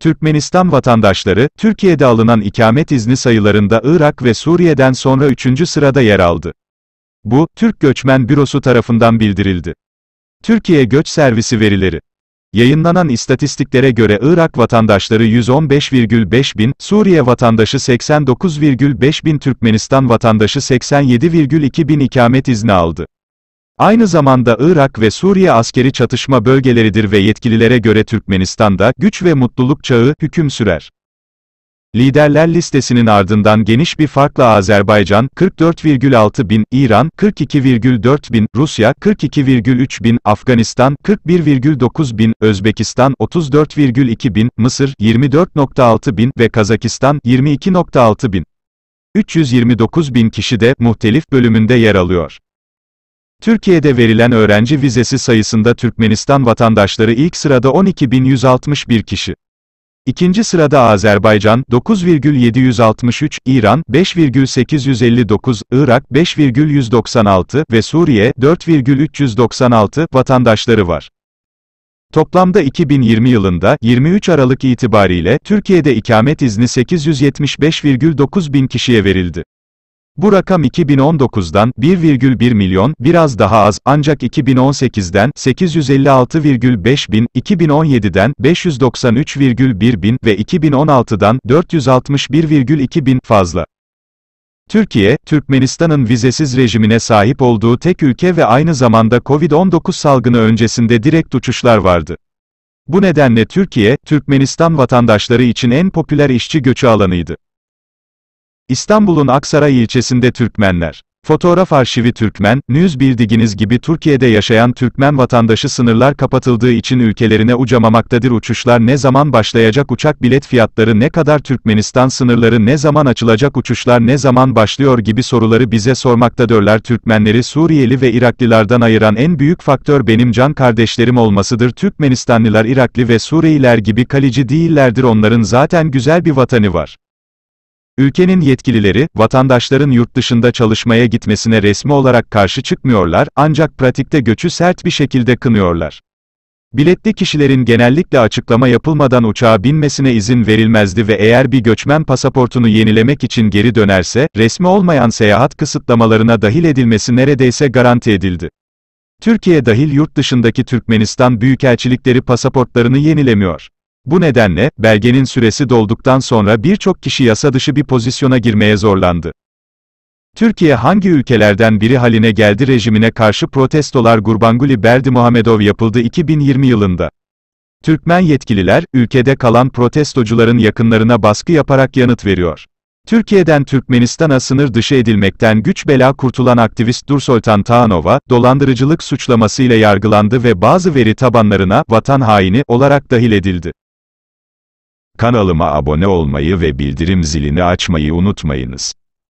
Türkmenistan vatandaşları, Türkiye'de alınan ikamet izni sayılarında Irak ve Suriye'den sonra 3. sırada yer aldı. Bu, Türk Göçmen Bürosu tarafından bildirildi. Türkiye Göç Servisi verileri. Yayınlanan istatistiklere göre Irak vatandaşları 115,5 bin, Suriye vatandaşı 89,5 bin, Türkmenistan vatandaşı 87,2 bin ikamet izni aldı. Aynı zamanda Irak ve Suriye askeri çatışma bölgeleridir ve yetkililere göre Türkmenistan'da güç ve mutluluk çağı hüküm sürer. Liderler listesinin ardından geniş bir farkla Azerbaycan 44,6 bin, İran 42,4 bin, Rusya 42,3 bin, Afganistan 41,9 bin, Özbekistan 34,2 bin, Mısır 24,6 bin ve Kazakistan 22,6 bin. 329 bin kişi de muhtelif bölümünde yer alıyor. Türkiye'de verilen öğrenci vizesi sayısında Türkmenistan vatandaşları ilk sırada 12.161 kişi. İkinci sırada Azerbaycan 9,763, İran 5,859, Irak 5,196 ve Suriye 4,396 vatandaşları var. Toplamda 2020 yılında 23 Aralık itibariyle Türkiye'de ikamet izni 875,9 bin kişiye verildi. Bu rakam 2019'dan 1,1 milyon, biraz daha az, ancak 2018'den 856,5 bin, 2017'den 593,1 bin ve 2016'dan 461,2 bin fazla. Türkiye, Türkmenistan'ın vizesiz rejimine sahip olduğu tek ülke ve aynı zamanda Covid-19 salgını öncesinde direkt uçuşlar vardı. Bu nedenle Türkiye, Türkmenistan vatandaşları için en popüler işçi göçü alanıydı. İstanbul'un Aksaray ilçesinde Türkmenler. Fotoğraf arşivi Türkmen, News bildiğiniz gibi Türkiye'de yaşayan Türkmen vatandaşı sınırlar kapatıldığı için ülkelerine uçamamaktadır. Uçuşlar ne zaman başlayacak, uçak bilet fiyatları ne kadar, Türkmenistan sınırları ne zaman açılacak, uçuşlar ne zaman başlıyor gibi soruları bize sormaktadırlar. Türkmenleri Suriyeli ve Iraklılardan ayıran en büyük faktör benim can kardeşlerim olmasıdır. Türkmenistanlılar Iraklı ve Suriyeliler gibi kalıcı değillerdir, onların zaten güzel bir vatanı var. Ülkenin yetkilileri, vatandaşların yurt dışında çalışmaya gitmesine resmi olarak karşı çıkmıyorlar, ancak pratikte göçü sert bir şekilde kınıyorlar. Biletli kişilerin genellikle açıklama yapılmadan uçağa binmesine izin verilmezdi ve eğer bir göçmen pasaportunu yenilemek için geri dönerse, resmi olmayan seyahat kısıtlamalarına dahil edilmesi neredeyse garanti edildi. Türkiye dahil yurt dışındaki Türkmenistan büyükelçilikleri pasaportlarını yenilemiyor. Bu nedenle, belgenin süresi dolduktan sonra birçok kişi yasa dışı bir pozisyona girmeye zorlandı. Türkiye hangi ülkelerden biri haline geldi? Rejimine karşı protestolar Gurbanguly Berdimuhamedov yapıldı 2020 yılında. Türkmen yetkililer, ülkede kalan protestocuların yakınlarına baskı yaparak yanıt veriyor. Türkiye'den Türkmenistan'a sınır dışı edilmekten güç bela kurtulan aktivist Nursultan Tağanova, dolandırıcılık suçlamasıyla yargılandı ve bazı veri tabanlarına, vatan haini olarak dahil edildi. Kanalıma abone olmayı ve bildirim zilini açmayı unutmayınız.